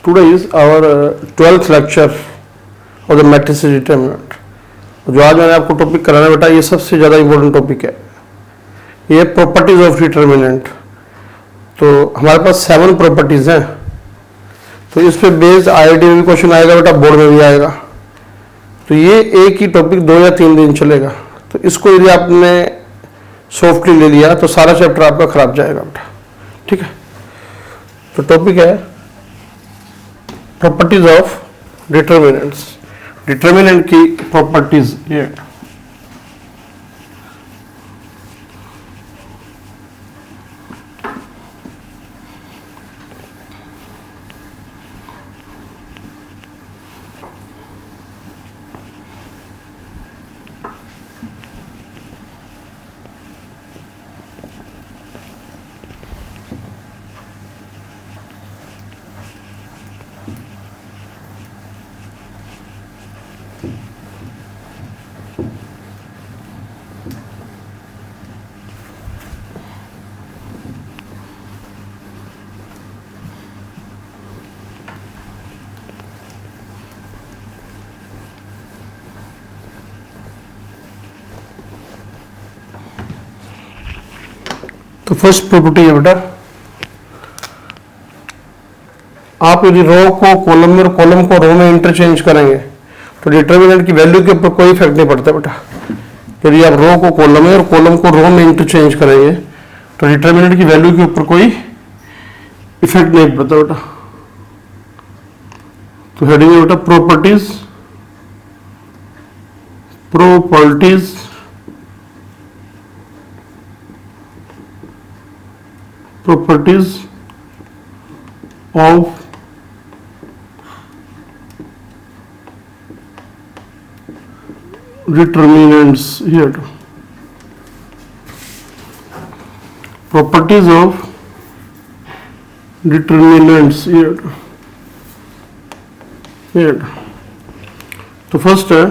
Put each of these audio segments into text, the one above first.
Today is our 12th lecture of the matrices determinant. जो आज मैंने आपको टॉपिक कराना बेटा, ये सबसे ज़्यादा इम्पोर्टेंट टॉपिक है। ये प्रॉपर्टीज ऑफ डिटर्मिनेंट। तो हमारे पास 7 प्रॉपर्टीज हैं, तो इस पे बेस्ड आईआईटी में भी क्वेश्चन आएगा बेटा, बोर्ड में भी आएगा। तो ये एक ही टॉपिक 2 या 3 दिन चलेगा। तो इसको यदि आपने सॉफ्टली ले लिया तो सारा चैप्टर आपका खराब जाएगा बेटा, ठीक है। तो टॉपिक है प्रॉपर्टीज ऑफ डिटर्मिनेंट्स। डिटर्मिनेंट की प्रॉपर्टीज ये तो फर्स्ट प्रॉपर्टी है बेटा, आप यदि रो को कॉलम में और कॉलम को रो में इंटरचेंज करेंगे तो डिटर्मिनेंट की वैल्यू के ऊपर कोई इफेक्ट नहीं पड़ता बेटा। यदि आप रो को कॉलम में और कॉलम को रो में इंटरचेंज करेंगे तो डिटर्मिनेंट की वैल्यू के ऊपर कोई इफेक्ट नहीं पड़ता बेटा। तो हेडिंग है बेटा properties of determinants here. Properties of determinants here. तो फर्स्ट है,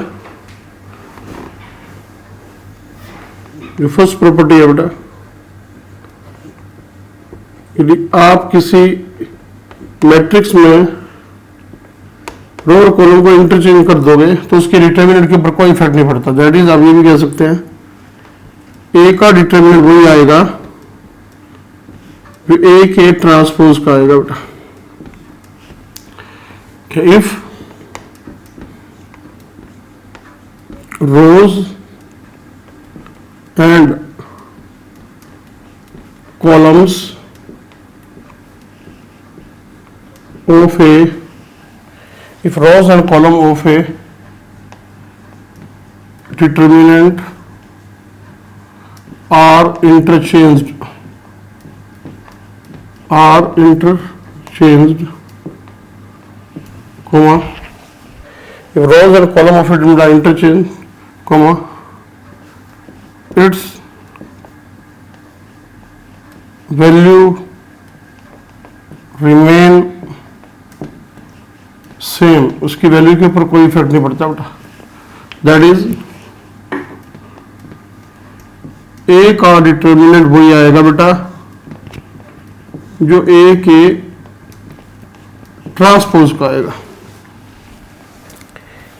जो फर्स्ट प्रॉपर्टी है बेटा, यदि आप किसी मैट्रिक्स में रो और कॉलम को इंटरचेंज कर दोगे तो उसके डिटर्मिनेंट के ऊपर कोई इफेक्ट नहीं पड़ता। दैट इज आप ये भी कह सकते हैं ए का डिटर्मिनेंट वही आएगा जो ए के ट्रांसपोज का आएगा बेटा। If rows and columns of a, if rows and column of a determinant are interchanged, comma, if rows and column of a determinant are interchanged, comma, its value remain same, उसकी value के ऊपर कोई effect नहीं पड़ता बेटा। That is a का determinant वही आएगा बेटा जो ए के ट्रांसपोज का आएगा।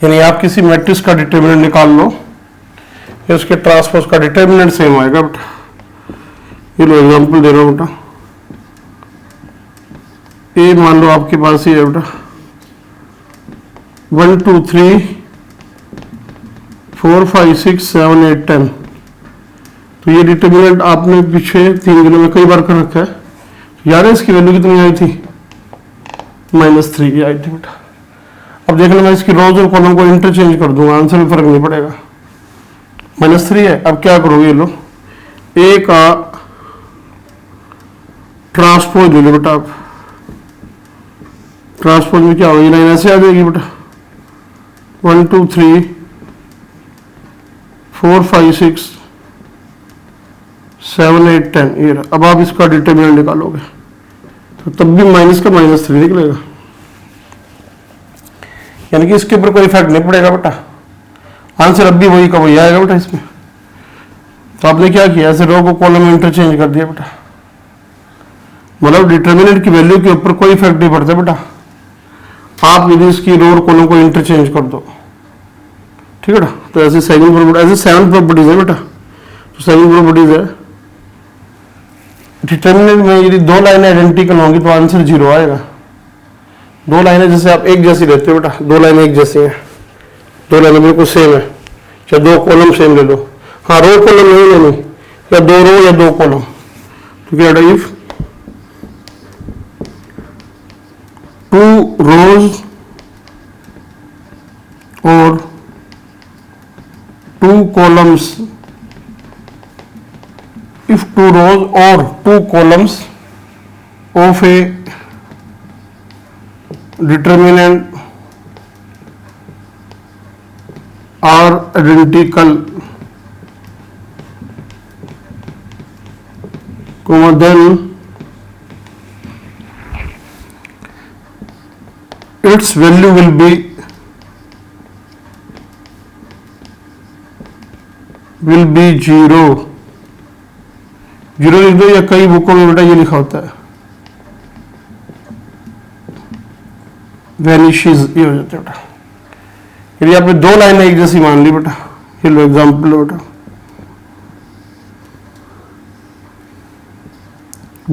यानी आप किसी मैट्रिक्स का डिटर्मिनेंट निकाल लो, या उसके ट्रांसपोज का डिटर्मिनेंट सेम आएगा बेटा। ये लो एग्जांपल दे रहा हूं बेटा, ए मान लो आपके पास ही है बेटा 1 2 3 4 5 6 7 8 10। तो ये डिटर्मिनेंट आपने पीछे 3 दिनों में कई बार कर रखा है। यार इसकी वैल्यू कितनी आई थी? -3 आई थी बेटा। अब देख लो, मैं इसकी रोज और कॉलम को इंटरचेंज कर दूंगा, आंसर में फर्क नहीं पड़ेगा। -3 है। अब क्या करोगे, लो ए का ट्रांसपोज ले लो बेटा। आप ट्रांसपोज में क्या होगी, लाइन ऐसे आ जाएगी बेटा 1 2 3 4 5 6 7 8 10। ये रहा। अब आप इसका डिटर्मिनेंट निकालोगे तो तब भी माइनस का -3 निकलेगा, यानी कि इसके ऊपर कोई इफेक्ट नहीं पड़ेगा बेटा। आंसर अब भी वही का वही आएगा बेटा इसमें। तो आपने क्या किया, ऐसे रो को कॉलम में इंटरचेंज कर दिया बेटा, मतलब डिटर्मिनेंट की वैल्यू के ऊपर कोई इफेक्ट नहीं पड़ता बेटा। आप यदि इसकी रो और कॉलम को इंटरचेंज कर दो, ठीक है ना, तो ऐसी सेकंड प्रॉपर्टी, ऐसे 7 प्रॉपर्टीज है बेटा। तो सेकंड प्रॉपर्टीज है, डिटर्मिनेंट में यदि दो लाइनें आइडेंटिकल होंगी तो आंसर 0 आएगा। दो लाइनें जैसे आप एक जैसी लेते हो बेटा, दो लाइनें एक जैसी हैं, दो लाइनें बिल्कुल सेम है, चाहे दो कॉलम सेम ले लो, हाँ रो कॉलम नहीं लेनी, या दो रो या दो कॉलम, तो क्या है, if 2 rows or 2 columns, if 2 rows or 2 columns of a determinant are identical, then its value will be 0। 0 लिख दो, या कई बुकों में बेटा ये लिखा होता है वैनिशेस, ये हो जाता है बेटा। यदि आपने दो लाइनें एक जैसी मान ली बेटा, ये लो एग्जाम्पल बेटा,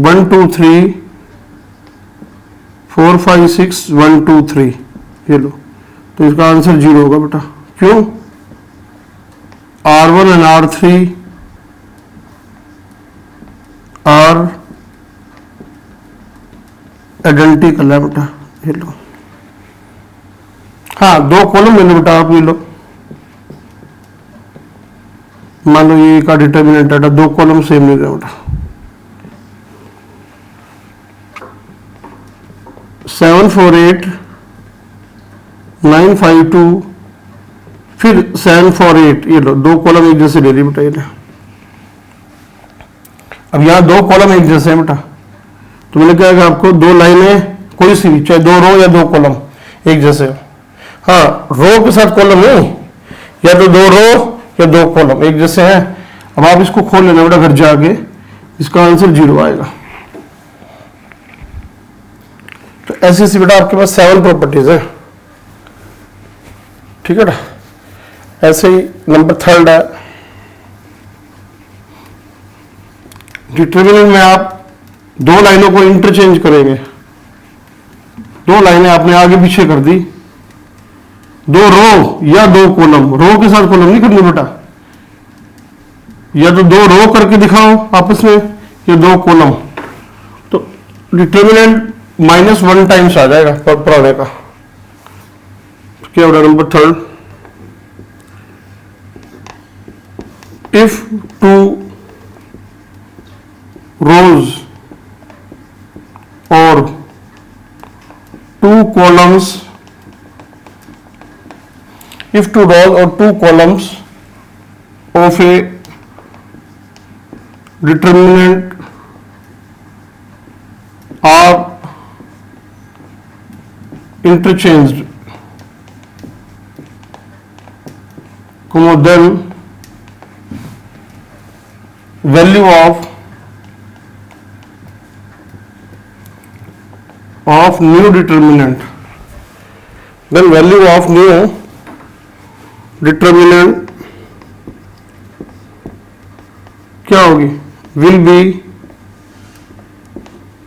1 2 3 4 5 6 1 2 3, ये लो, तो इसका आंसर 0 होगा बेटा। क्यों? R1 and R3 are identical है बेटा, ये लो। हाँ, दो कॉलम ले लो बेटा, आप ये लो, मान लो ये का डिटर्मिनेंट है, दो कॉलम सेम ले लो बेटा, 7 4 8 9 5 2 फिर 7 4 8, ये लो, दो कॉलम एक जैसे ले ली बेटा, ये ले। अब यहाँ दो कॉलम एक जैसे हैं बेटा, तो मैंने कहा कि आपको दो लाइनें कोई सी भी, चाहे दो रो या दो कॉलम एक जैसे हो, हाँ रो के साथ कॉलम नहीं, या तो दो रो या दो कॉलम एक जैसे हैं। अब आप इसको खोल लेना बेटा घर जाके, इसका आंसर 0 आएगा। तो ऐसी ऐसी बेटा आपके पास 7 प्रॉपर्टीज है, ठीक है ना। ऐसे ही नंबर 3 है, डिटर्मिनेंट में आप दो लाइनों को इंटरचेंज करेंगे, दो लाइनें आपने आगे पीछे कर दी, दो रो या दो कॉलम, रो के साथ कॉलम नहीं करनी बेटा, या तो दो रो करके दिखाओ आपस में, या दो कॉलम, तो डिटर्मिनेंट -1 टाइम्स आ जाएगा पुराने का। तो क्या होगा number 3, if 2 rows or 2 columns, if 2 rows or 2 columns of a determinant are interchanged, then value of new determinant, then value of new determinant क्या होगी, will be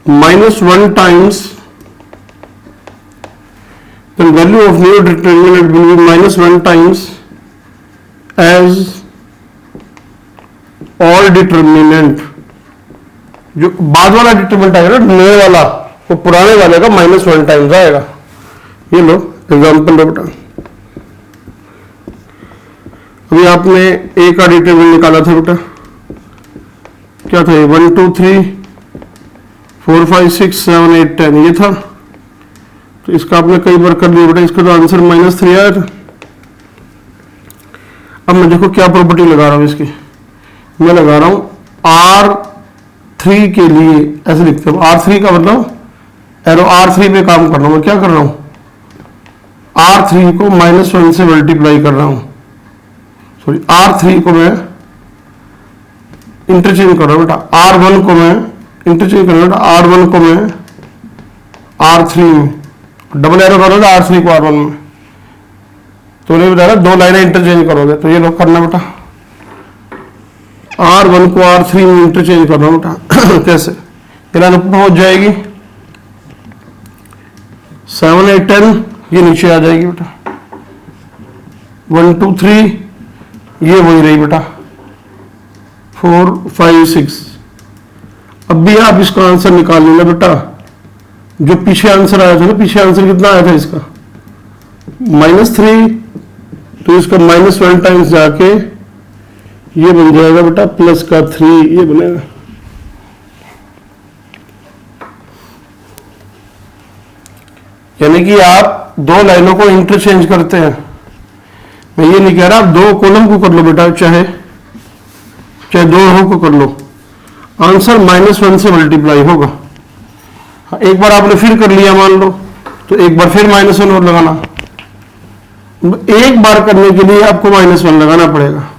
-1 times, then value of new determinant will be -1 times as all determinant, जो बाद वाला determinant आएगा ना नए वाला, वो पुराने वाले का -1 टाइम्स आएगा। ये लो एग्जांपल लो बेटा, अभी आपने ए का डिटरमिनेंट निकाला था बेटा, क्या था, 1 2 3 4 5 6 7 8 10 ये था, तो इसका आपने कई बार कर दिया बेटा, इसका तो आंसर -3 आया था। अब मैं देखो क्या प्रॉपर्टी लगा रहा हूं इसकी, मैं लगा रहा हूं R3 के लिए, ऐसे लिखते हो R3 का मतलब एरो R3 पे काम कर रहा हूं, मैं क्या कर रहा हूं, R3 को -1 से मल्टीप्लाई कर रहा हूं, सॉरी R3 को मैं इंटरचेंज कर रहा हूं बेटा, R1 को मैं इंटरचेंज कर रहा हूं बेटा, R1 को मैं R3 में, डबल एरो करोगे R3 को R1 में, तो उन्हें बता रहा 2 लाइनें इंटरचेंज करोगे, तो ये लोग करना बेटा, R1 को R3 में इंटरचेंज करना बेटा। कैसे, ये लाइन ऊपर पहुंच जाएगी 7 8 10, ये नीचे आ जाएगी बेटा 1 2 3, ये वही रही बेटा 4 5 6। अब भी आप इसका आंसर निकाल लेना बेटा, जो पीछे आंसर आया था ना, पीछे आंसर कितना आया था इसका -3, तो इसका -1 टाइम्स जाके ये बन जाएगा बेटा प्लस का 3, ये बनेगा। यानी कि आप 2 लाइनों को इंटरचेंज करते हैं। मैं ये नहीं कह रहा आप 2 कॉलम को कर लो बेटा, चाहे 2 रो को कर लो, आंसर -1 से मल्टीप्लाई होगा। एक बार आपने फिर कर लिया मान लो, तो एक बार फिर -1 और लगाना, एक बार करने के लिए आपको -1 लगाना पड़ेगा।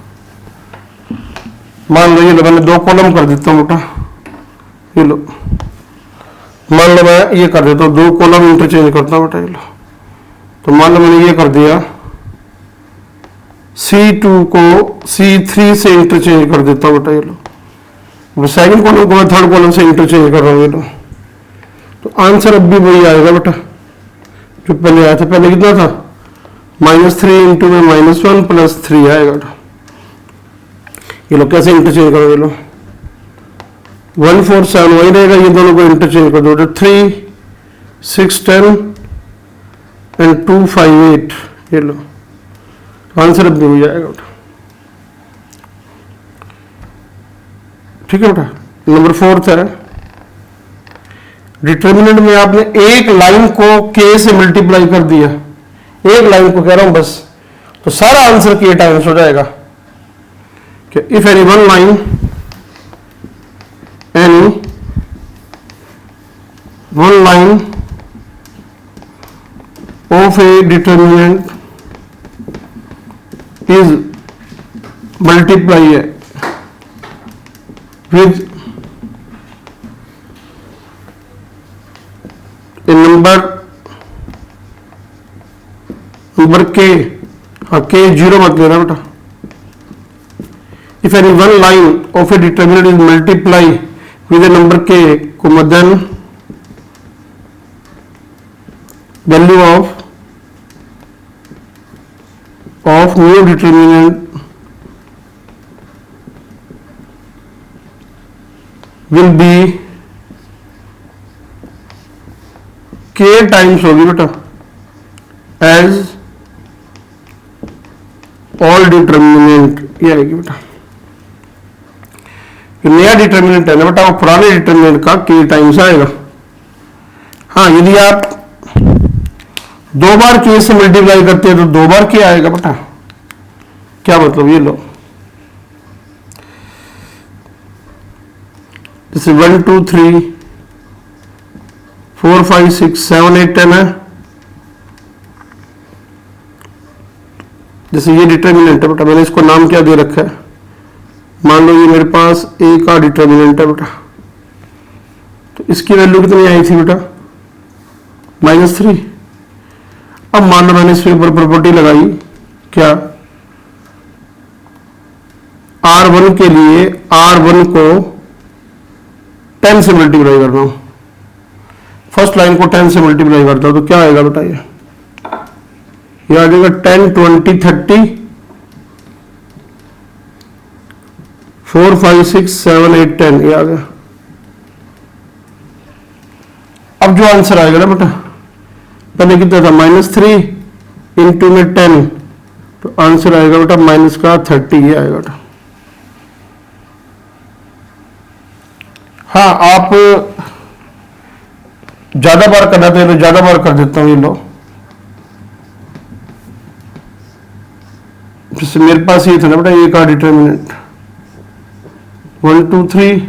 मान लो ये लो, मैंने 2 कॉलम कर देता हूं बेटा, ये लो, मान लो मैं ये कर देता हूँ, 2 कॉलम इंटरचेंज करता हूँ बेटा, ये लो, तो मान लो मैंने ये कर दिया, C2 को C3 से इंटरचेंज कर देता हूँ बेटा, ये लो, सेकंड कॉलम को मैं थर्ड कॉलम से इंटरचेंज कर रहा हूँ, ये लो, तो आंसर अब भी वही आएगा बेटा जो पहले आया था। पहले कितना था -3 इंटू में -1 प्लस 3 आएगा बेटा। ये लोग कैसे इंटरचेंज करोगे, लो 1 4 7 वही रहेगा, ये दोनों को इंटरचेंज कर दो, 3 6 10 एंड 2 5 8, ये लो, आंसर अब भी हो जाएगा बेटा। ठीक है बेटा। नंबर 4 है, डिटर्मिनेंट में आपने एक लाइन को k से मल्टीप्लाई कर दिया, एक लाइन को कह रहा हूं बस, तो सारा आंसर k टाइम्स हो जाएगा। If any one line of a determinant is multiply with number K, हाँ के 0 मत लेना बेटा। If any one line of a determinant is multiply with a number K, then value of new determinant will be k times होगी बेटा as all determinant, ये आएगी बेटा। नया डिटर्मिनेंट है ना बेटा, वो पुराने डिटर्मिनेंट का k टाइम्स आएगा। हाँ, यदि आप 2 बार k से मल्टीप्लाई करते हैं तो 2 बार k आएगा बेटा। क्या मतलब, ये लो, जैसे 1 2 3 4 5 6 7 8 10 है, जैसे ये डिटर्मिनेंट है बेटा, मैंने इसको नाम क्या दे रखा है, मान लो ये मेरे पास a का डिटर्मिनेंट है बेटा, तो इसकी वैल्यू कितनी आई थी बेटा -3। अब मान लो मैंने इसके ऊपर प्रॉपर्टी लगाई, क्या R1 के लिए R1 को 10 से मल्टीप्लाई कर रहा हूं, फर्स्ट लाइन को 10 से मल्टीप्लाई करता हूं, तो क्या आएगा बेटा, ये आ जाएगा 10 20 30 4 5 6 7 8 10, ये आ गया। अब जो आंसर आएगा ना बेटा, पहले कितना था -3 इंटू में 10, तो आंसर आएगा बेटा माइनस का 30, ये आएगा बेटा। हाँ, आप ज्यादा बार करना तो ज्यादा बार कर देता हूं, ये लो, जैसे मेरे पास ये था ना बेटा, ये का डिटर्मिनेंट 1 2 3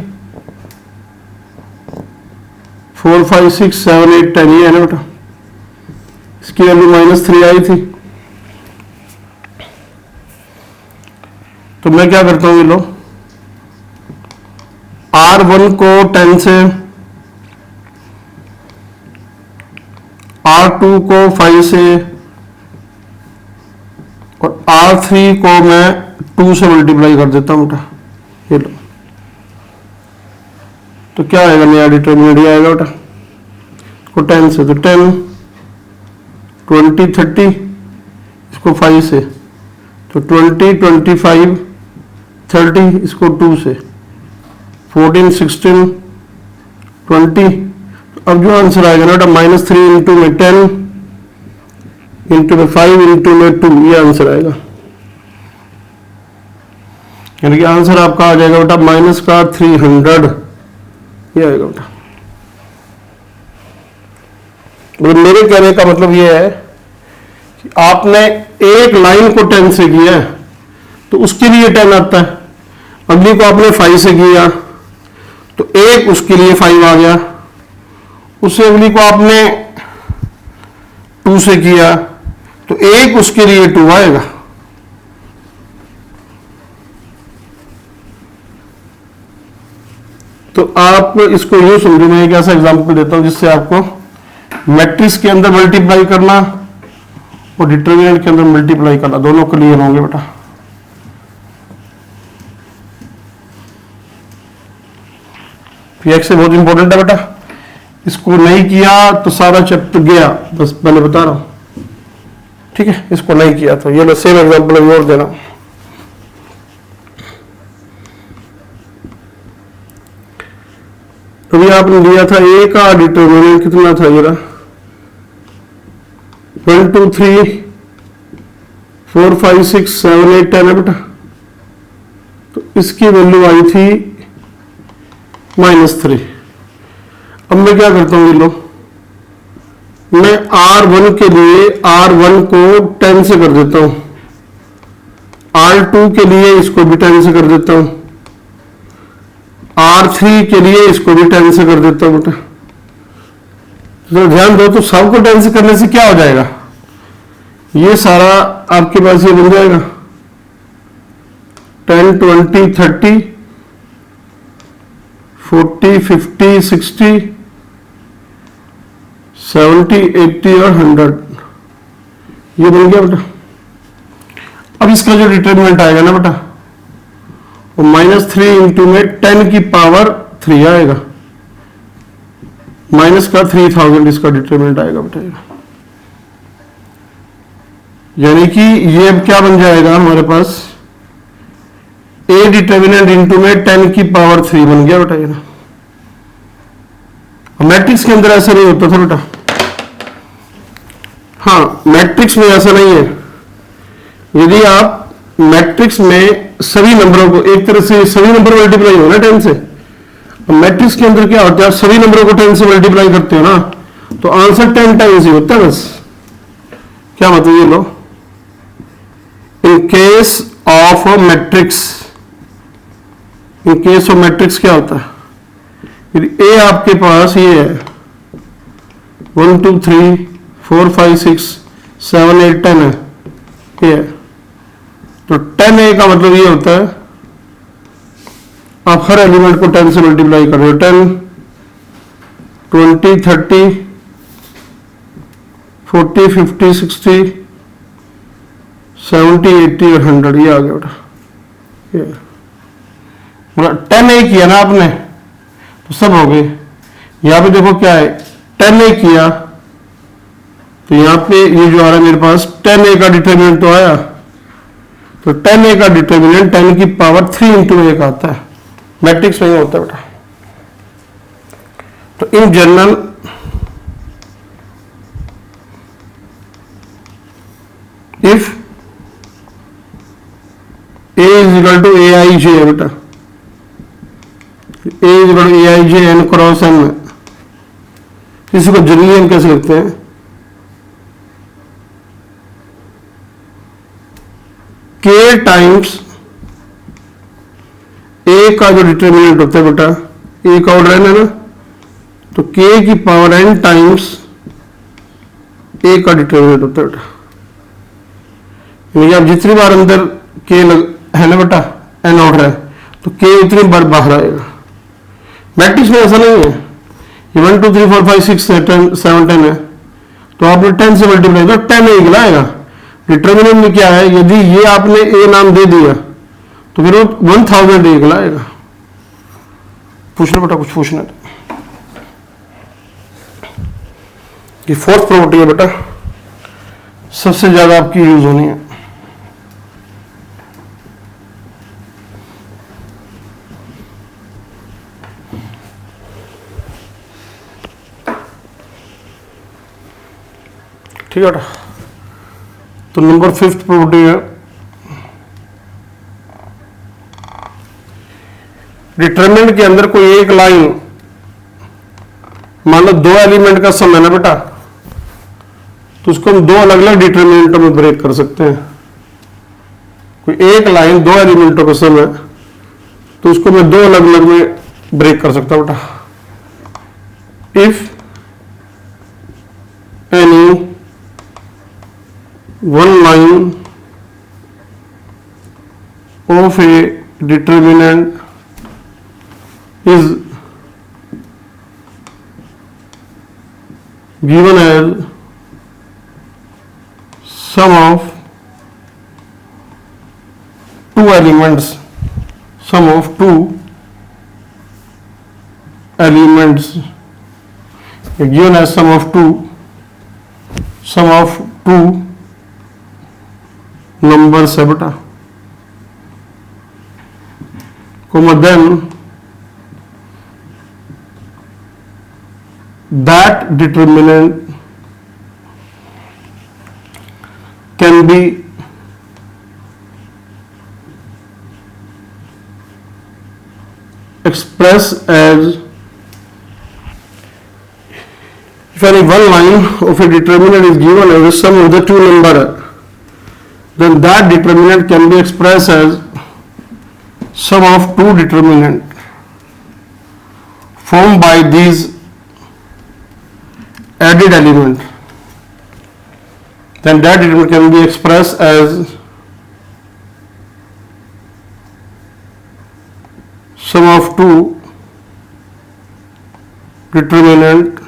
4 5 6 7 8 10, ये है ना बेटा, इसकी वैल्यू -3 आई थी। तो मैं क्या करता हूं, ये लो, R1 को 10 से R2 को 5 से और R3 को मैं 2 से मल्टीप्लाई कर देता हूँ बेटा, ये लो। तो क्या आएगा नया डिटरमिनेंट, ये आएगा बेटा को 10 से, तो 10 20 30, इसको 5 से तो 20 25 30, इसको 2 से 14 16 20। अब जो आंसर आएगा ना बेटा -3 इंटू में 10 इंटू में 5 इंटू में 2, ये आंसर आएगा। यानी कि आंसर आपका आ जाएगा बेटा -300, ये आएगा बेटा। मतलब मेरे कहने का मतलब ये है कि आपने एक लाइन को 10 से किया है तो उसके लिए 10 आता है, अगली को आपने 5 से किया तो एक उसके लिए 5 आ गया, उससे अगली को आपने 2 से किया तो एक उसके लिए 2 आएगा। तो आप इसको यूं समझो, मैं एक ऐसा एग्जांपल देता हूं जिससे आपको मैट्रिक्स के अंदर मल्टीप्लाई करना और डिटरमिनेंट के अंदर मल्टीप्लाई करना दोनों क्लियर होंगे बेटा। PX से बहुत इंपॉर्टेंट है बेटा, इसको नहीं किया तो सारा चैप्टर गया, बस मैंने बता रहा हूं, ठीक है। इसको नहीं किया तो ये लो सेम एग्जांपल और देना। अभी आपने लिया था ए का डिटरमिनेंट कितना था, ये रहा 1 2 3 4 5 6 7 8 10 है बेटा। तो इसकी वैल्यू आई थी -3। अब मैं क्या करता हूं, ये लो मैं R1 के लिए R1 को 10 से कर देता हूं, R2 के लिए इसको भी 10 से कर देता हूं, R3 के लिए इसको भी 10 से कर देता हूं बेटा। तो ध्यान दो, तो सबको 10 से करने से क्या हो जाएगा, ये सारा आपके पास ये बन जाएगा 10 20 30 40 50 60 70 80 और 100, ये बन गया बेटा। अब इसका जो डिटरमिनेंट आएगा ना बेटा वो -3 इंटू में 10 की पावर 3 आएगा, माइनस का 3000 इसका डिटरमिनेंट आएगा बेटा। यानी कि ये अब क्या बन जाएगा हमारे पास, ए डिटरमिनेंट इंटू में 10 की पावर 3 बन गया बेटा ये ना। मैट्रिक्स के अंदर ऐसा नहीं होता था बेटा, हाँ मैट्रिक्स में ऐसा नहीं है। यदि आप मैट्रिक्स में सभी नंबरों को एक तरह से सभी नंबर मल्टीप्लाई हो ना 10 से, मैट्रिक्स के अंदर क्या होता है, आप सभी नंबरों को 10 से मल्टीप्लाई करते हो ना तो आंसर 10 टाइम्स ही होता है बस। क्या मतलब, ये लो in case of matrix, in case of matrix क्या होता है, यदि ए आपके पास ये है 1 2 3 4 5 6 7 8 10 है, ये है, तो 10A का मतलब ये होता है आप हर एलिमेंट को 10 से मल्टीप्लाई कर रहे हो, 10 20 30 40 50 60 70 80 और 100, ये आ गया बेटा। ये मतलब 10A किया ना आपने तो सब हो गए। यहां पे देखो क्या है, 10A किया तो यहां पे ये जो आ रहा है मेरे पास 10A का डिटरमिनेंट तो आया, तो 10A का डिटरमिनेंट 10 की पावर 3 इंटू 1 आता है, मैट्रिक्स में होता है बेटा। तो in general if A is equal to AIJ है बेटा, A is equal to AIJ n cross n, इसको जनरली हम कैसे लिखते हैं, K टाइम्स A का जो डिटरमिनेंट होता है बेटा, A का ऑर्डर n है ना, तो K की पावर n टाइम्स A का डिटरमिनेंट होता है बेटा। यानी आप जितनी बार अंदर K है ना बेटा, n ऑर्डर है तो K उतनी बार बाहर आएगा। मैट्रिक्स में ऐसा नहीं है, 1 2 3 4 5 6 7 10 है तो आपने 10 से मल्टीप्लाई किया 10 ही निकलाएगा। डिटर्मिनेंट में क्या है, यदि ये आपने ए नाम दे दिया तो फिर वो 1000 निकलाएगा। पूछ लो बेटा, कुछ पूछना है? ये फोर्थ प्रॉपर्टी है बेटा, सबसे ज्यादा आपकी यूज होनी है। ठीक है बेटा, तो नंबर 5th प्रॉपर्टी है डिटरमिनेंट के अंदर कोई एक लाइन, मान लो 2 एलिमेंट का सम है ना बेटा, तो उसको हम 2 अलग अलग डिटरमिनेंटों में ब्रेक कर सकते हैं। कोई एक लाइन 2 एलिमेंटों का सम है तो उसको मैं 2 अलग अलग में ब्रेक कर सकता हूं बेटा। If any one line of a determinant is given as sum of two elements, sum of two elements given as sum of two numbers है बेटा, comma then that determinant can be expressed as, if any one line of a determinant is given as a sum of the two number, then that determinant can be expressed as sum of two determinant formed by these added element. Then that determinant can be expressed as sum of two determinant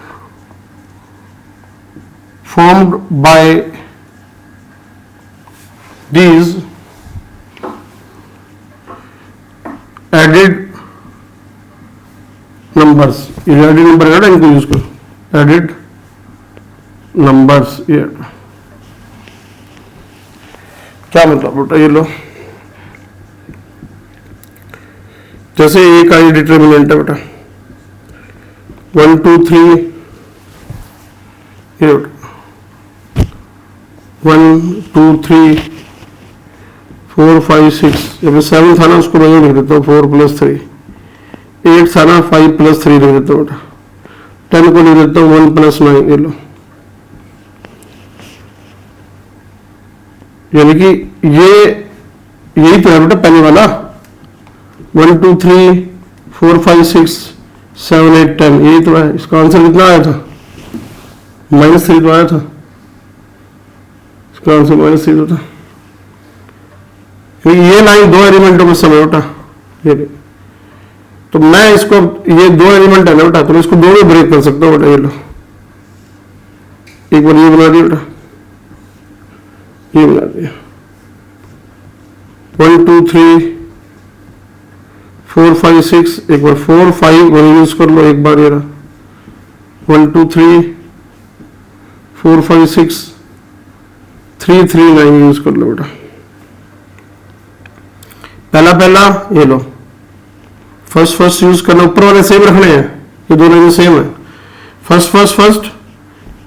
formed by these added numbers. ये added number है ना, इनको use करो, added numbers। ये क्या मतलब बेटा, ये लो जैसे एक आई डिटर्मिनेंट है बेटा 1 2 3, ये 1 2 3 4 5 6, जब 7 था ना उसको मैं लिख देता हूँ 4 + 3, 8 था ना 5 + 3 लिख देता हूँ बेटा, 10 को लिख देता हूँ 1 + 9। ये लो, यानी कि यही तो है बेटा पहले वाला 1 2 3 4 5 6 7 8 10, यही तो है। इसका आंसर कितना आया था, -3 तो आया था, इसका आंसर -3 था। ये लाइन 2 एलिमेंटों में समय बेटा, ये तो मैं इसको, ये 2 एलिमेंट है ना बेटा, तो मैं इसको 2 में ब्रेक कर सकता हूँ बेटा। ये लो, एक बार ये बना दिया बेटा, ये बना दिया 1 2 3 4 5 6, एक बार 4 5 1 यूज कर लो, एक बार ये रहा 1 2 3 4 5 6 3 3 9 यूज कर लो बेटा। पहला ये लो, फर्स्ट यूज करना, ऊपर वाले सेम रखने हैं, ये दोनों में सेम है, फर्स्ट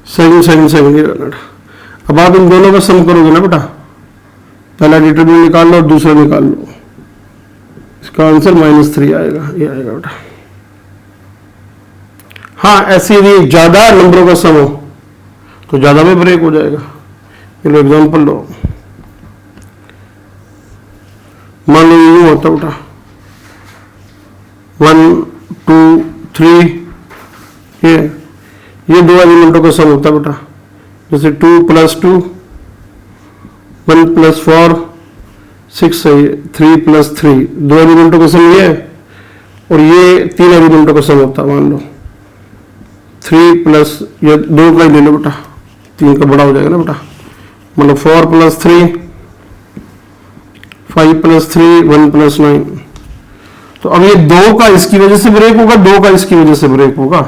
सेकंड ये रखना। अब आप इन दोनों का सम करोगे ना बेटा, पहला डिटरमिनेंट निकाल लो और दूसरा निकाल लो, इसका आंसर -3 आएगा, ये आएगा बेटा। हाँ, ऐसे यदि ज्यादा नंबरों का सम हो तो ज्यादा में ब्रेक हो जाएगा। ये लो एग्जाम्पल लो, मान लो यूं होता बेटा 1 2 3, ये 2 एलिमेंटों का सम होता बेटा, जैसे 2 + 2 1 + 4 6 है, 3 + 3, 2 एलिमेंटों का सम ये है, और ये 3 एलिमेंटों का सम होता, मान लो 3 + ये 2 का ही ले लो बेटा, 3 का बड़ा हो जाएगा ना बेटा, मतलब 4 + 3 5 + 3 1 + 9। तो अब ये 2 का इसकी वजह से ब्रेक होगा, 2 का इसकी वजह से ब्रेक होगा,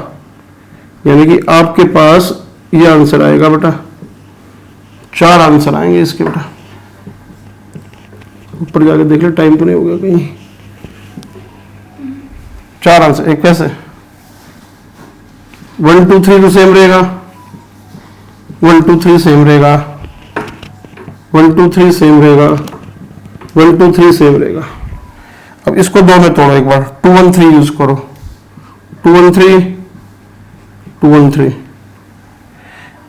यानी कि आपके पास ये आंसर आएगा बेटा, 4 आंसर आएंगे इसके बेटा। ऊपर जाके देख ले टाइम तो नहीं हो गया कहीं। 4 आंसर। एक कैसे 1 2 3 तो सेम रहेगा, 1 2 3 सेम रहेगा, 1 2 3 सेम रहेगा, 1 2 3 सेम रहेगा। अब इसको 2 में तोड़ो एक बार, 2 1 3 यूज करो, 2 1 3 2 1 3।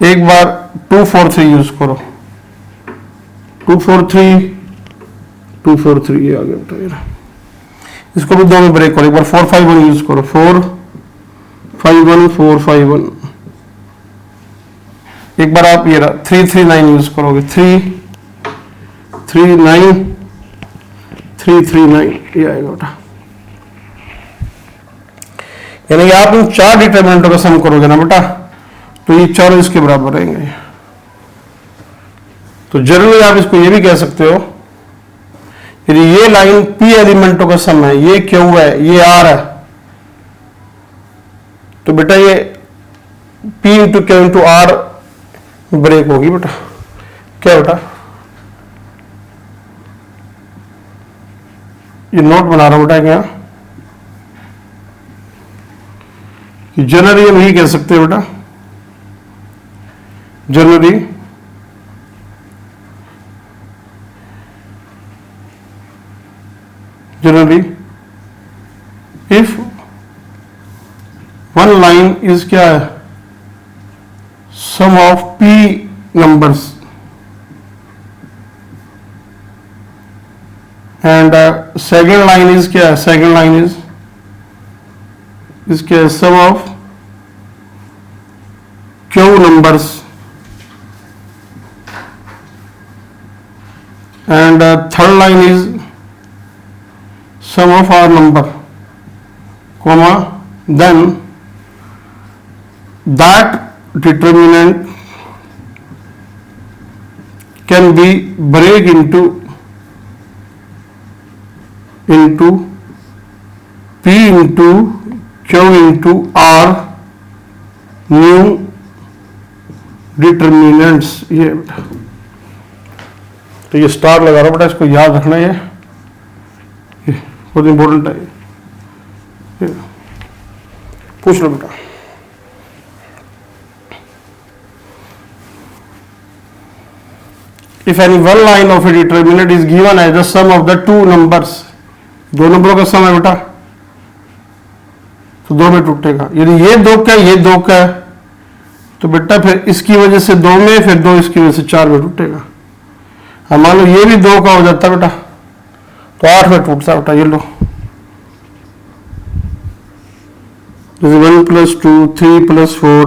एक बार 2 4 3 यूज करो, 2 4 3 2 4 3, ये आ गया बेटा मेरा। इसको भी 2 में ब्रेक करो, एक बार 4 5 1 यूज करो, 4 5 1 4 5 1। एक बार आप ये 3 3 9 यूज करोगे, 3 3 9 3 3 9, ये आएगा बेटा। यानी कि आप इन 4 डिटरमिनेंटों का सम करोगे ना बेटा, तो ये चारों इसके बराबर रहेंगे। तो जनरली आप इसको ये भी कह सकते हो, यदि ये लाइन P एलिमेंटों का सम है, ये Q है, ये R है, तो बेटा ये P × Q × R ब्रेक होगी बेटा। क्या बेटा, ये नोट बना रहा हूं बेटा क्या, जनरली हम यही कह सकते हैं बेटा, generally if one line is क्या है, sum of P numbers and second line is क्या है, second line is क्या है, sum of Q numbers and third line is sum of R number, comma, then that determinant can be break into P into Q into R new determinants। ये बेटा, तो ये star लगा रहा हूं बेटा, इसको याद रखना है, ये बहुत इंपॉर्टेंट है। पूछ लो बेटा। If any one line of a determinant is given as the sum of the two numbers, 2 नंबरों का सम है बेटा, तो 2 में टूटेगा। यदि ये 2 का ये 2 का है, तो बेटा फिर इसकी वजह से 2 में, फिर 2 इसकी वजह से 4 में टूटेगा। अब मान लो ये भी 2 का हो जाता बेटा, तो 8 में टूटता बेटा। ये लो 1 + 2 3 + 4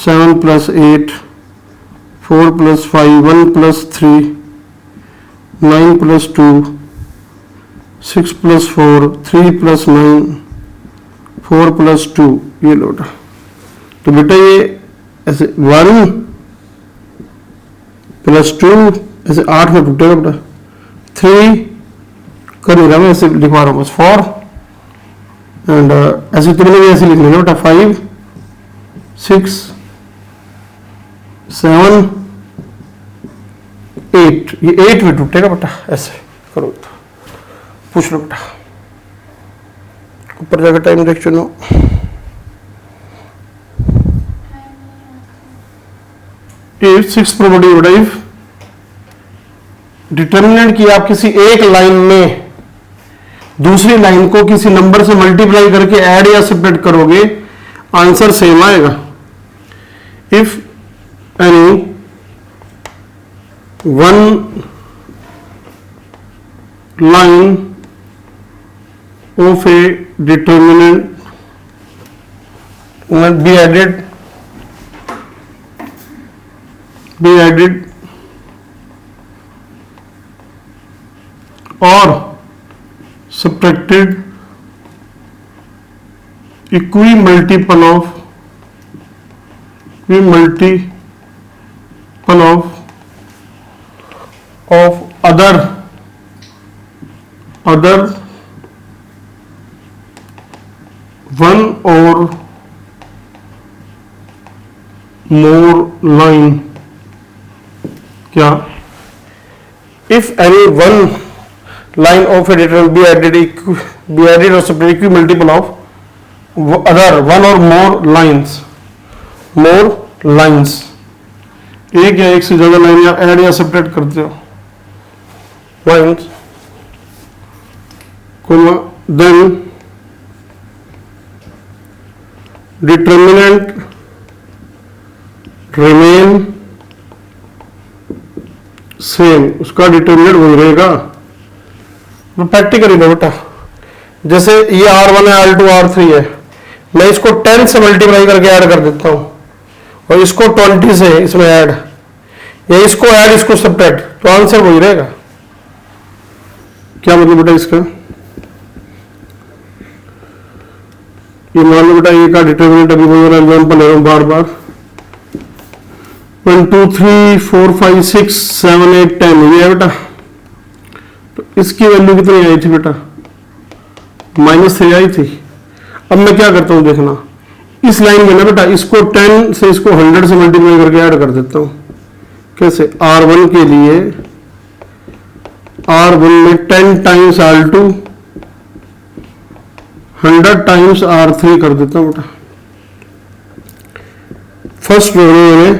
7 + 8 4 + 5 1 + 3 9 + 2 6 + 4 3 + 9 4 + 2, ये लो बेटा। तो बेटा ये ऐसे 1 + 2 ऐसे 8 में टूटेगा बेटा। 3 कर नहीं रहा मैं, ऐसे लिखवा रहा हूँ बस, 4 एंड ऐसे तुमने भी ऐसे लिख लेना बेटा, 5 6 7 8, ये 8 में टूटेगा बेटा। ऐसे करो बेटा, पूछ लो बेटा, ऊपर जाकर टाइम देख चुनो। इफ 6 प्रॉपर्टी बेटा, इफ डिटर्मिनेंट की आप किसी एक लाइन में दूसरी लाइन को किसी नंबर से मल्टीप्लाई करके ऐड या सब्ट्रैक्ट करोगे, आंसर सेम आएगा। If any one line of a determinant be added or subtracted equi multiple of other one or more line, क्या if any one line of a data be added or subtract equal multiple of other one or more lines, एक या एक से ज्यादा line या add या subtract करते हो lines, then determinant remain same, उसका डिटर्मिनेंट वही रहेगा। तो प्रैक्टिकली ना बेटा, जैसे ये R1 है, R2 R3 है, मैं इसको 10 से मल्टीप्लाई करके ऐड कर देता हूं और इसको 20 से इसमें ऐड, या इसको ऐड इसको सब्ट्रैक्ट, तो आंसर वही रहेगा। क्या मतलब बेटा इसका, ये मान लो बेटा ये का डिटर्मिनेंट, अभी मैं एग्जाम्पल ले रहा हूं बार बार, 1 2 3 4 5 6 7 8 10 ये है बेटा, तो इसकी वैल्यू कितनी आई थी बेटा, -3 आई थी। अब मैं क्या करता हूं देखना, इस लाइन में ना बेटा इसको 10 से इसको 100 से मल्टीप्लाई करके ऐड कर देता हूं। कैसे, R1 के लिए R1 में 10 टाइम्स R2 100 टाइम्स R3 कर देता हूं बेटा। फर्स्ट रो में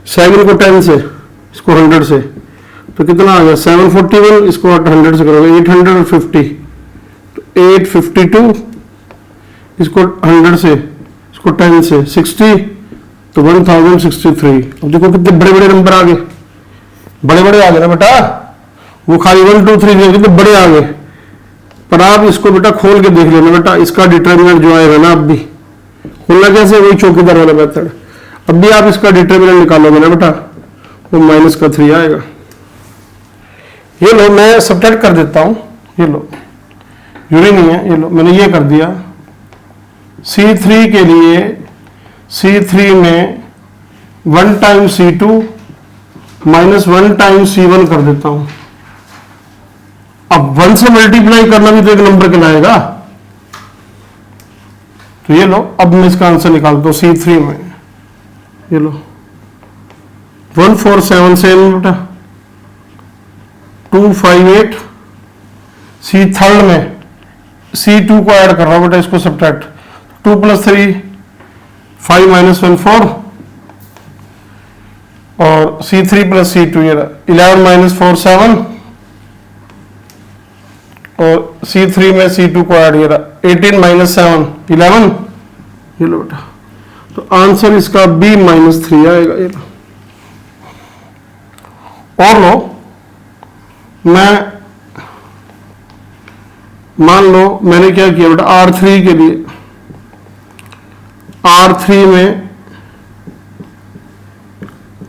7 को 10 से इसको 100 से, तो कितना आ गया 741, इसको 100 से करोगे 850, तो 852, इसको 100 से इसको 10 से 60, तो 1063। अब देखो कितने बड़े बड़े नंबर आ गए, बड़े बड़े आ गए ना बेटा, वो खाली 1 2 3 कितने बड़े आ गए। पर आप इसको बेटा खोल के देख लेना बेटा, इसका डिटर्मिनेंट जो आएगा ना, अब भी खोलना कैसे, वही चौकीदार वाला मेथड, अब भी आप इसका डिटर्मिनेंट निकालोगे ना बेटा, वो -3 आएगा। ये लो मैं सब्ट्रैक्ट कर देता हूं, ये लो यूरी नहीं है, ये लो मैंने ये कर दिया। C3 के लिए C3 में 1 टाइम्स C2 -1 टाइम्स C1 कर देता हूं। अब 1 से मल्टीप्लाई करना भी तो एक नंबर कहलाएगा, तो ये लो अब मैं इसका आंसर निकालता हूं। C3 में ये लो 1477 बेटा 258, C3 में C2 को ऐड कर रहा हूं बेटा, इसको सब्ट्रैक्ट, 2 + 3 5 - 1 4, और C3 + C2 ये 11 - 4 7, और C3 में C2 को ऐड ये 18 - 7 11, ये लो बेटा, तो आंसर इसका B -3 आएगा। ये लो और लो, मैं मान लो मैंने क्या किया बेटा, R3 के लिए R3 में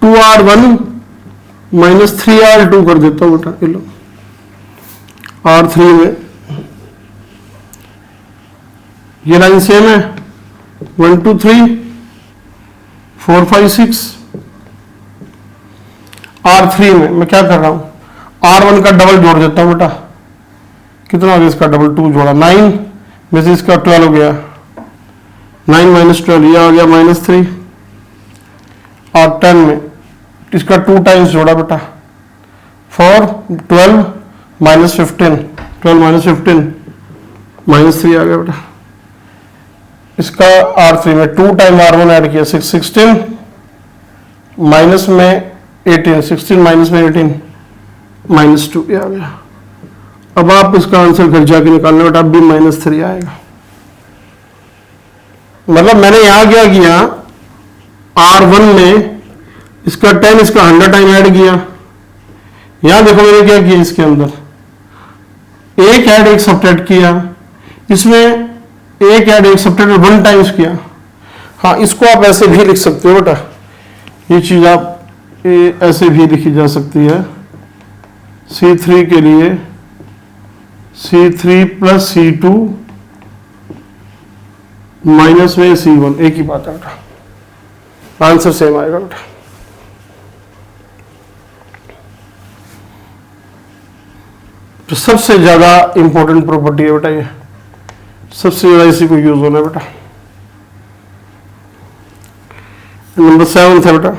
2R1 - 3R2 कर देता हूं बेटा। ये लो R3 में ये लाइन सेम है, 1 2 3 4 5 6। R3 में मैं क्या कर रहा हूं, R1 का डबल जोड़ देता हूं बेटा, कितना हो गया इसका डबल, 2 जोड़ा 9 में से इसका 12 हो गया, 9 - 12 ये आ गया -3, और 10 में इसका 2 टाइम्स जोड़ा बेटा 4 12 -15, 12 - 15 -3 आ गया बेटा। इसका R3 में 2 टाइम R1 ऐड किया 6 16, माइनस में 18 16 माइनस में 18 -2 ये आ गया। अब आप इसका आंसर घर जाके निकालना बेटा, अब भी -3 आएगा। मतलब मैंने यहां क्या किया, R1 में इसका 10 इसका 100 टाइम ऐड किया। यहां देखो मैंने क्या किया, इसके अंदर एक ऐड एक सब्ट्रैक्ट किया, इसमें एक ऐड एक सब्ट्रैक्ट 1 टाइम्स किया। हाँ, इसको आप ऐसे भी लिख सकते हो बेटा, ये चीज आप ऐसे भी लिखी जा सकती है। C3 के लिए C3 + C2 माइनस में C1, एक ही बात है बेटा, आंसर सेम आएगा बेटा। तो सबसे ज्यादा इंपॉर्टेंट प्रॉपर्टी है बेटा ये, सबसे ज्यादा इसी को यूज होना है बेटा। नंबर 7 है बेटा,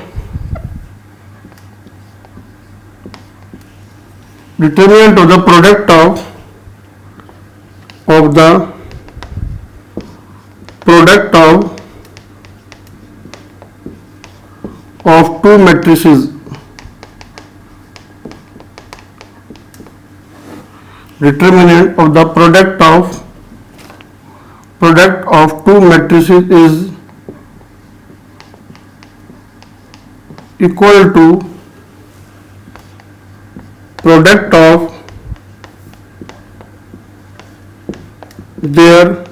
determinant of the product of the product of two matrices, determinant of the product of two matrices is equal to product of their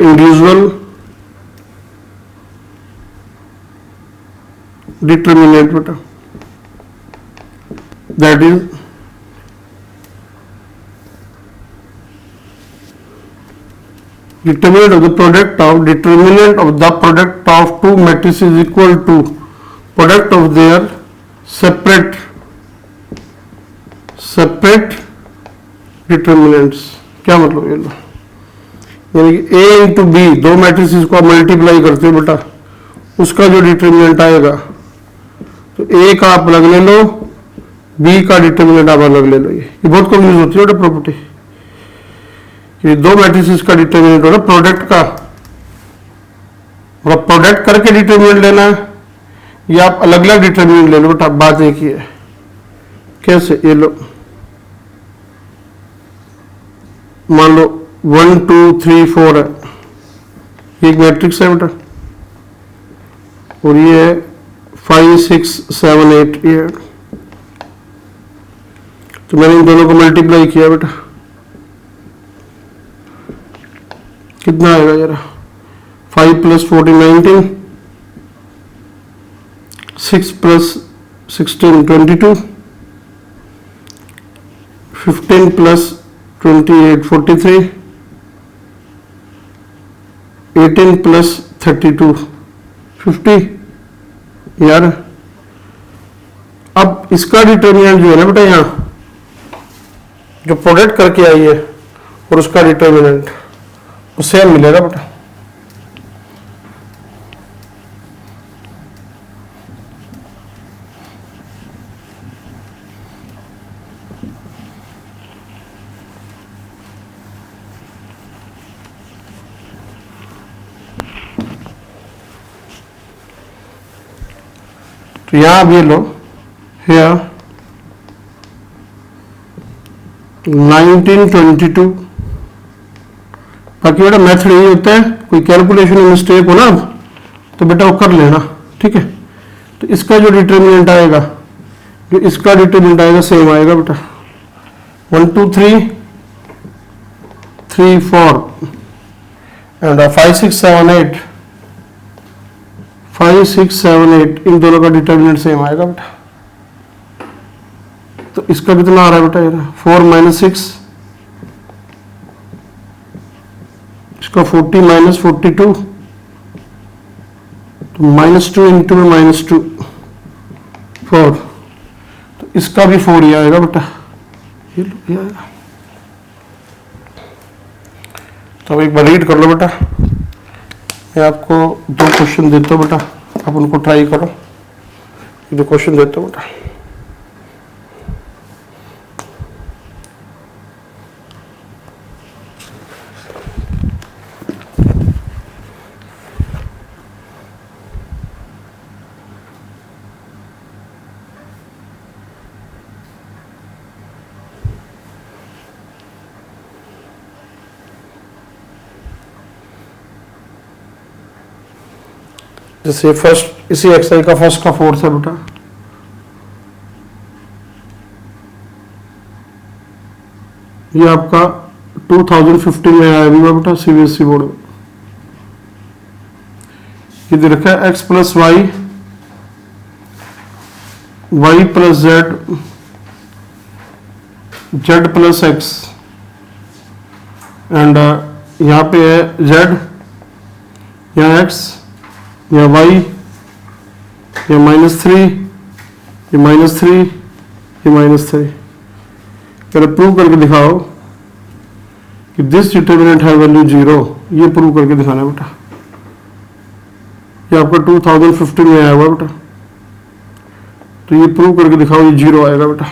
individual determinant beta, that is determinant of the product of two matrices is equal to product of their separate determinants। क्या मतलब ये लो, यानी कि A into B, दो matrices को multiply करते हो बेटा, उसका जो डिटरमिनेंट आएगा, तो A का आप अलग ले लो, B का डिटरमिनेंट आप अलग ले लो। ये बहुत कम यूज होती है बेटा प्रॉपर्टी, ये दो मैट्रिसेस का डिटरमिनेंट होगा प्रोडक्ट का, और प्रोडक्ट करके डिटरमिनेंट लेना है, या आप अलग अलग डिटरमिनेंट ले लो बेटा, बात एक ही है। कैसे, ये लो, मान लो 1 2 3 4 है, ये एक मैट्रिक्स है बेटा, और ये है 5 6 7 8, ये है। तो मैंने इन दोनों को मल्टीप्लाई किया बेटा, कितना आएगा जरा, 5 + 14 19, 6 + 16 22, 15 + 28 43, 18 + 32 50। यार अब इसका डिटरमिनेंट जो है ना बेटा, यहाँ जो प्रोडक्ट करके आई है और उसका डिटरमिनेंट वो सेम मिलेगा बेटा। तो यहां आप ये लो, here 1922, बाकी बेटा मेथड यही होता है, कोई कैलकुलेशन में मिस्टेक हो ना तो बेटा वो कर लेना, ठीक है। तो इसका जो डिटरमिनेंट आएगा, जो इसका डिटरमिनेंट आएगा सेम आएगा बेटा, 1 2 3 3 4 एंड 5 6 7 8 5 6 7 8, इन दोनों का डिटरमिनेंट सेम आएगा बेटा। तो इसका कितना आ रहा है बेटा, ये 4 - 6, इसका 40 - 42, तो -2 इंटू -2 4, तो इसका भी 4 ही आएगा बेटा, ये लो ये आएगा। तो अब एक बार रीड कर लो बेटा, मैं आपको 2 क्वेश्चन देता हूँ बेटा, आप उनको ट्राई करो। 2 क्वेश्चन देता हूँ बेटा, जैसे फर्स्ट, इसी एक्सरसाइज का फर्स्ट का 4th है बेटा, ये आपका 2015 में आया हुआ बेटा सीबीएसई बोर्ड में। ये दे रखा है x + y, y + z, z + x, and यहाँ पे है z, यहाँ x, या y या -3, ये -3, ये -3। पहले प्रूव करके दिखाओ कि दिस डिटर्मिनेंट है वैल्यू 0, ये प्रूव करके दिखाना बेटा। ये आपका 2015 में आया हुआ बेटा, तो ये प्रूव करके दिखाओ ये 0 आएगा बेटा।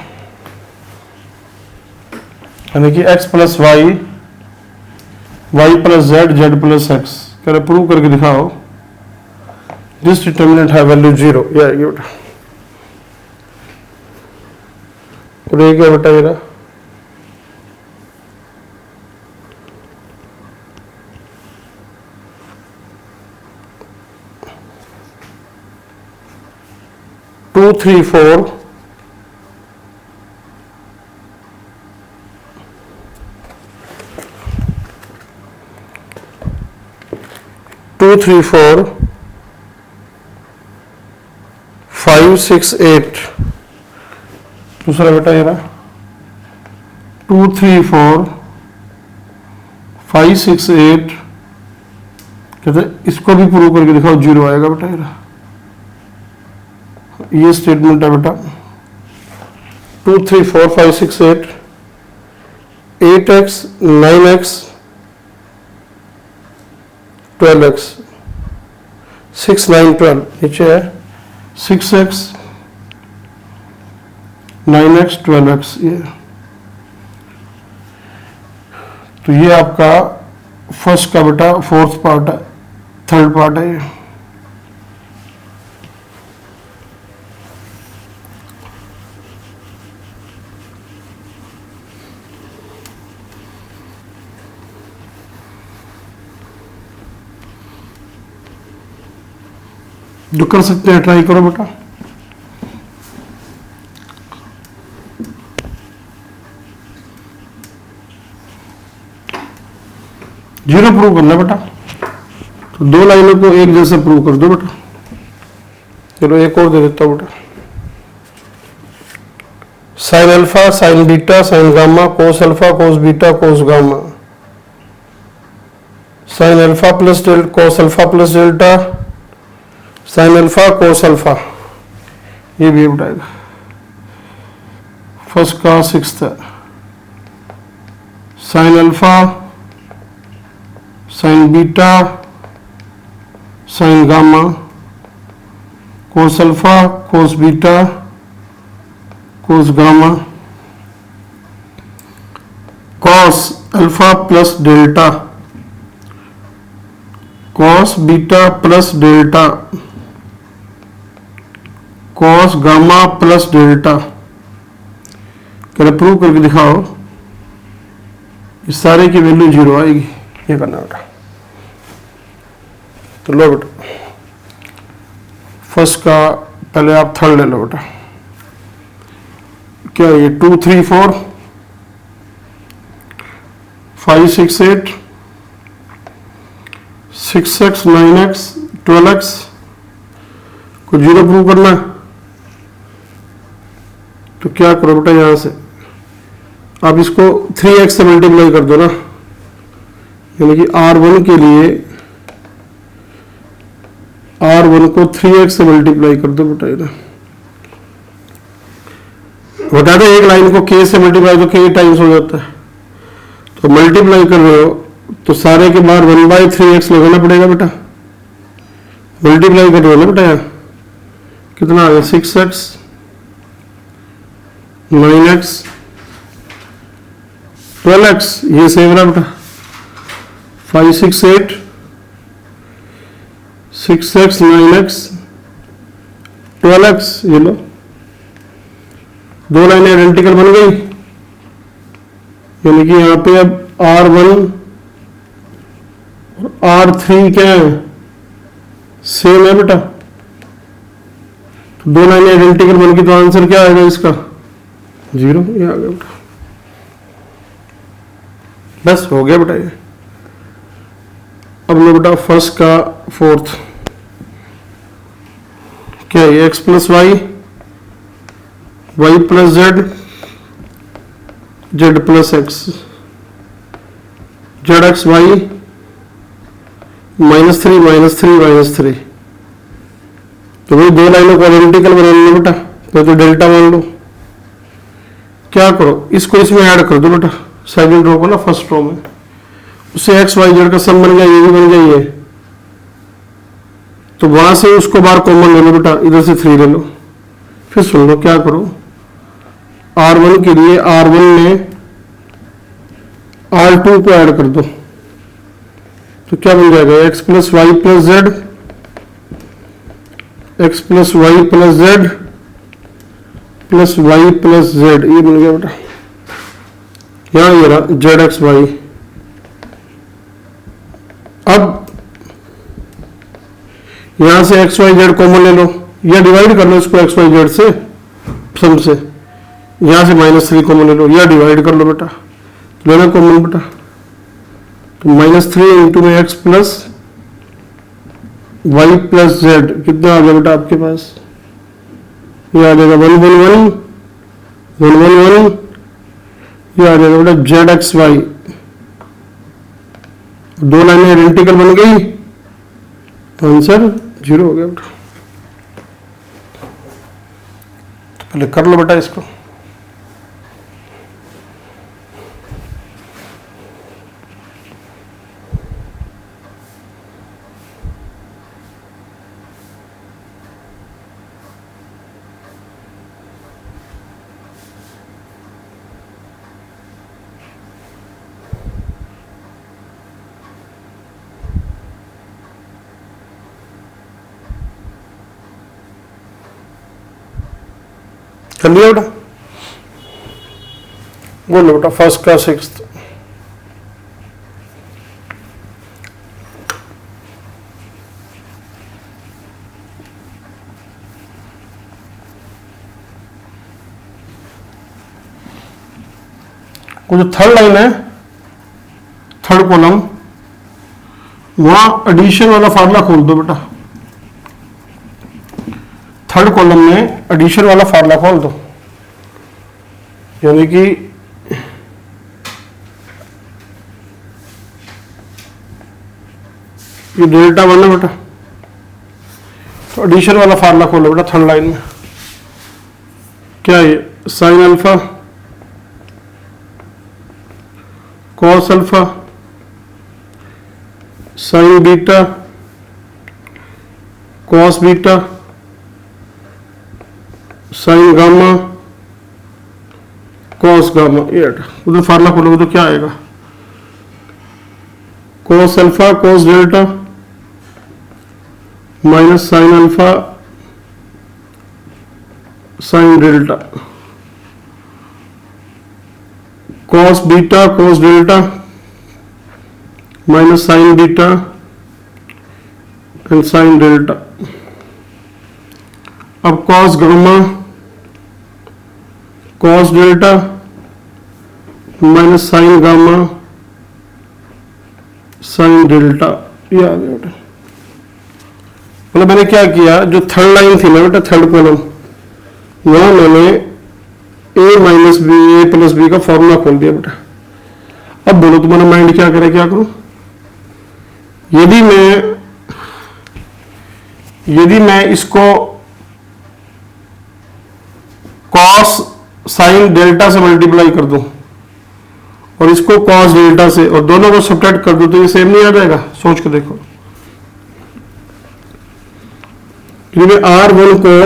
यानी कि x plus Y, Y plus Z, Z plus X, पहले प्रूव करके दिखाओ दिस डिटर्मिनेंट है वैल्यू 0, ये आएगी बेटा। और ये क्या बेटा मेरा 2 3 4 2 3 4 5 6 8। दूसरा बेटा ये रहा 2 3 4 5 6 8। कहते इसको भी प्रूव करके दिखाओ 0 आएगा बेटा। ये स्टेटमेंट है बेटा 2 3 4 5 6 8, 8x 9x 12x, 6 9 12, नीचे है 6x 9x 12x। ये तो ये आपका फर्स्ट का बेटा फोर्थ पार्ट है, थर्ड पार्ट है ये। जो कर सकते हैं ट्राई करो बेटा। जीरो प्रूव करना बेटा, तो दो लाइनों को एक जैसे प्रूव कर दो बेटा। चलो एक और दे देता हूं बेटा। Sign alpha, sine beta, sine gamma, cos alpha, cos beta, cos gamma. Sine alpha plus delta, cos alpha plus delta, sine alpha cos alpha, ये भी बताएगा। फर्स्ट का सिक्स्थ है sine alpha, sine beta, sine gamma, cos alpha, cos beta, cos gamma, cos alpha plus delta, cos beta plus delta, cos gamma plus delta. Prove करके दिखाओ इस सारे की वैल्यू 0 आएगी। ये करना बेटा। तो लो बेटा फर्स्ट का पहले आप थर्ड ले लो बेटा। क्या ये 2 3 4 5 6 8 6x 9x 12x को 0 प्रूव करना है। तो क्या करो बेटा, यहां से आप इसको 3x से मल्टीप्लाई कर दो ना, यानी कि R1 के लिए R1 को 3x से मल्टीप्लाई कर दो बेटा। ये ना बता दो एक लाइन को k से मल्टीप्लाई तो k टाइम्स हो जाता है, तो मल्टीप्लाई कर रहे हो तो सारे के बाहर 1/3x लगाना पड़ेगा बेटा। मल्टीप्लाई कर रहे हो ना बेटा, यहाँ कितना आ गया 6x 9x 12x, ये सेम रहा बेटा। 5 6 8 6x 9x 12x, ये लो दो लाइनें आइडेंटिकल बन गई। यानी कि यहां पे अब R1 और R3 क्या है, सेम है बेटा। तो दो लाइनें आइडेंटिकल बन गई, तो आंसर क्या आएगा इसका 0। ये आ गया बेटा, बस हो गया बेटा ये। अब लो बेटा फर्स्ट का फोर्थ। क्या है x plus Y, Y plus Z, Z plus X, Z X Y -3 -3 -3। तो भाई दो लाइनों को आइडेंटिकल बनाना बेटा, तो डेल्टा मान लो। क्या करो, इसको इसमें ऐड कर दो बेटा, सेकंड रो को ना फर्स्ट रो में, उससे एक्स वाई जेड का सम बन गया, ये भी बन गया ये। तो वहां से उसको बार कॉमन ले लो बेटा, इधर से 3 ले लो। फिर सुन लो, क्या करो, R1 के लिए R1 में R2 को ऐड कर दो, तो क्या बन जाएगा, X plus Y plus Z, X plus Y plus Z plus Y plus Z, ये बन गया बेटा। यहां ये रहा जेड एक्स वाई। अब यहां से एक्स वाई जेड कॉमन ले लो, या डिवाइड कर लो इसको एक्स वाई जेड से, सम से, यहां से -3 कॉमन ले लो, या डिवाइड कर लो बेटा, लेना कॉमन बेटा। तो -3 इंटू में X plus Y plus Z कितना आ गया बेटा आपके पास, ये आ जाएगा 1 1 1 1 1 1, ये आ जाएगा बेटा जेड एक्स वाई। दो लाइनें आइडेंटिकल बन गई, आंसर 0 हो गया बेटा। तो पहले कर लो बेटा इसको। कर लिया बेटा, बोलो बेटा फर्स्ट का सिक्स्थ। वो जो थर्ड लाइन है, थर्ड कॉलम, वहां एडिशन वाला फार्मूला खोल दो बेटा। थर्ड कॉलम में एडिशन वाला फार्मूला खोल दो, यानी कि ये डेल्टा 1 है बेटा, तो एडिशन वाला फार्मूला खोलो बेटा थर्ड लाइन में। क्या है, sine alpha cos alpha sine beta cos beta sine gamma cos gamma, ये उधर फार्मूला खोलोगे तो क्या आएगा, cos alpha cos delta minus sine alpha sine delta, cos beta cos delta minus sine beta and sine delta. अब cos gamma cos delta minus sine gamma sine delta, ये आ गया बेटा। मतलब मैंने क्या किया, जो थर्ड लाइन थी ना बेटा, थर्ड कॉलम, वहां मैंने a minus B A plus B का फॉर्मूला खोल दिया बेटा। अब बोलो तुम्हारा माइंड क्या करे, क्या करूं। यदि मैं इसको कॉस साइन डेल्टा से मल्टीप्लाई कर दूं और इसको कॉस डेल्टा से, और दोनों को सब्ट्रैक्ट कर दूं, तो ये सेम नहीं आ जाएगा। सोच के देखो, यदि R1 को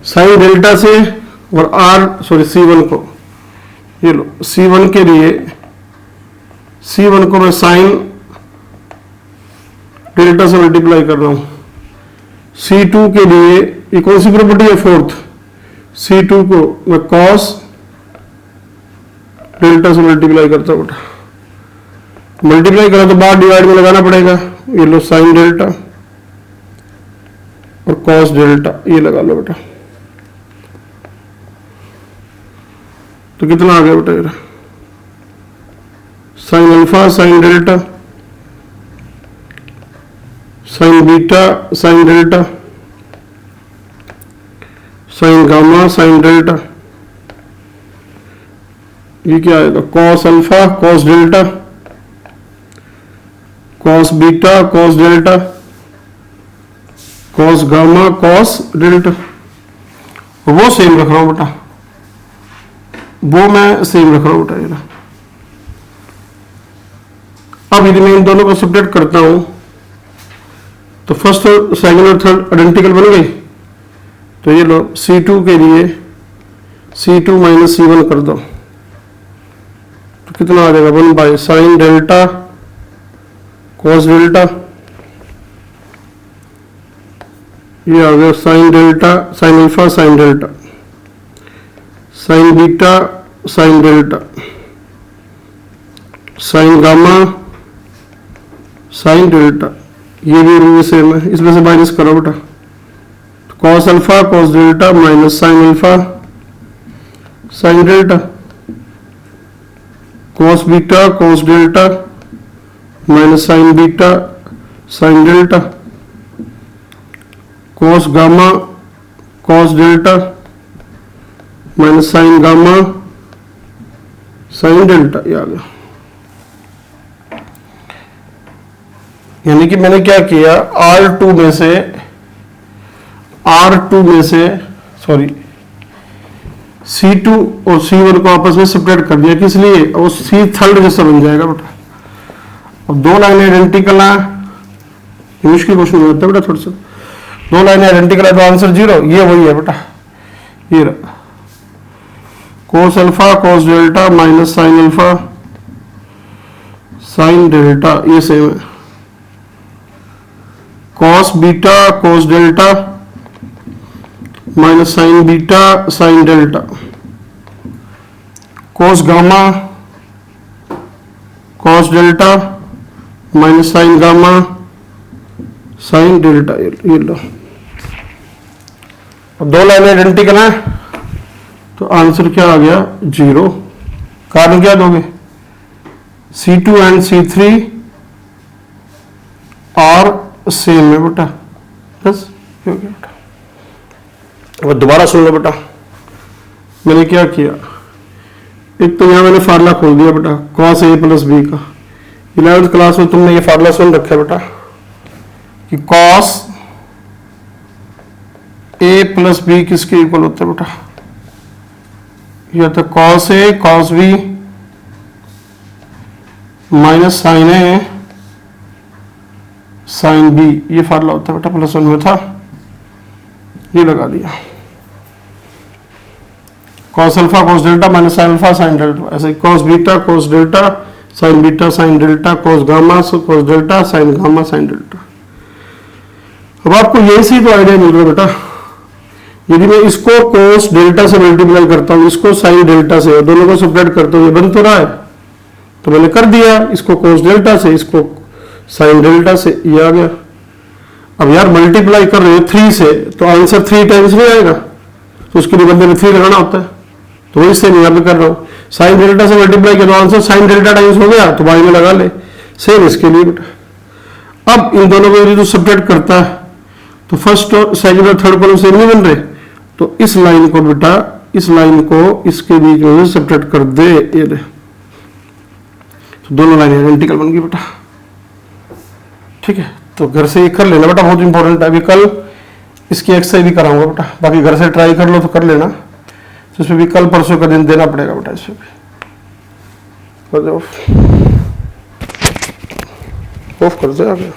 साइन डेल्टा से और C1 को, ये लो C1 के लिए, C1 को मैं साइन डेल्टा से मल्टीप्लाई कर रहा हूं, C2 के लिए ये कौन सी प्रॉपर्टी है, फोर्थ, C2 को मैं कॉस डेल्टा से मल्टीप्लाई करता हूं बेटा। मल्टीप्लाई करा तो बाहर डिवाइड में लगाना पड़ेगा, ये लो साइन डेल्टा और कॉस डेल्टा, ये लगा लो बेटा। तो कितना आ गया बेटा, ये sign alpha sine delta sign beta sine delta sign gamma sine delta, ये क्या आएगा, cos alpha cos delta cos beta cos delta cos gamma cos delta, वो सेम रख रहा हूं बेटा, वो मैं सेम रख रहा हूं बेटा ये। अब यदि मैं इन दोनों को सेपरेट करता हूं तो फर्स्ट और सेकंड और थर्ड आइडेंटिकल बन गई। तो ये लो C2 के लिए C2 माइनस C1 कर दो तो कितना आ जाएगा 1 by sine delta cos delta, ये आ गया sine delta sign alpha sine delta, sign beta sine delta, sign gamma sine delta, ये भी सेम है, इसमें से माइनस करो बेटा, cos alpha cos delta minus sine alpha sine delta, cos beta cos delta minus sine beta sine delta, cos gamma cos delta minus sine gamma sine delta, ये आ गया। यानी कि मैंने क्या किया, R2 में से सॉरी C2 और C1 को आपस में सेपरेट कर दिया, किस लिए, और C थर्ड जैसा बन जाएगा बेटा। अब दो लाइनें आइडेंटिकल है, मुश्किल क्वेश्चन हो जाता है बेटा थोड़ा सा, दो लाइनें आइडेंटिकल है तो आंसर 0, ये वही है बेटा, ये रहा cos alpha cos delta minus sine alpha sine delta, ये सेम है, cos beta cos delta minus sine beta sine delta, cos gamma cos delta minus sine gamma sine delta, ये लो। अब दो लाइनें आइडेंटिकल हैं तो आंसर क्या आ गया 0। कारण क्या दोगे, C2 and C3 are same है बेटा, बस हो गया बेटा। अब दोबारा सुन लो बेटा, मैंने क्या किया, एक तो यहां मैंने फार्मूला खोल दिया बेटा cos A प्लस बी का, 11th क्लास में तुमने ये फार्मूला सुन रखा है बेटा कि cos A प्लस बी किसके इक्वल होता है बेटा, यह तो cos A cos B minus sine A sine B, ये फार्मूला होता है बेटा, प्लस 1 में था, ये लगा दिया, cos alpha cos delta minus sine alpha sine delta, ऐसे cos beta cos delta sign beta sine delta, cos gamma cos delta sign gamma sine delta. अब आपको यही सी तो आइडिया मिल रहा है बेटा, यदि मैं इसको cos डेल्टा से मल्टीप्लाई करता हूं, इसको साइन डेल्टा से, दोनों को सेपरेट करता हूं, ये बन तो रहा है, तो मैंने कर दिया, इसको cos डेल्टा से इसको साइन डेल्टा से, ये आ गया। अब यार मल्टीप्लाई कर रहे हो 3 से तो आंसर 3 टाइम्स नहीं आएगा, तो उसके लिए बंदे में 3 लगाना होता है, तो वही सेम यहाँ पे कर रहा हूँ, साइन डेल्टा से मल्टीप्लाई किया तो आंसर साइन डेल्टा टाइम्स हो गया, तो बाई में लगा ले, सेम इसके लिए बेटा। अब इन दोनों को यदि तो सेपरेट करता है तो फर्स्ट और सेकंड और थर्ड कॉलम सेम नहीं बन रहे, तो इस लाइन को बेटा, इस लाइन को इसके बीच में सेपरेट कर दे, ये दे, तो दोनों लाइनें आइडेंटिकल बन गई बेटा। ठीक है, तो घर से ये कर लेना बेटा, बहुत इंपॉर्टेंट है, अभी कल इसकी एक्सरसाइज भी कराऊंगा बेटा, बाकी घर से ट्राई कर लो तो कर लेना, तो इसमें भी कल परसों का दिन देना पड़ेगा बेटा, इसमें भी ऑफ कर दे, आ गया।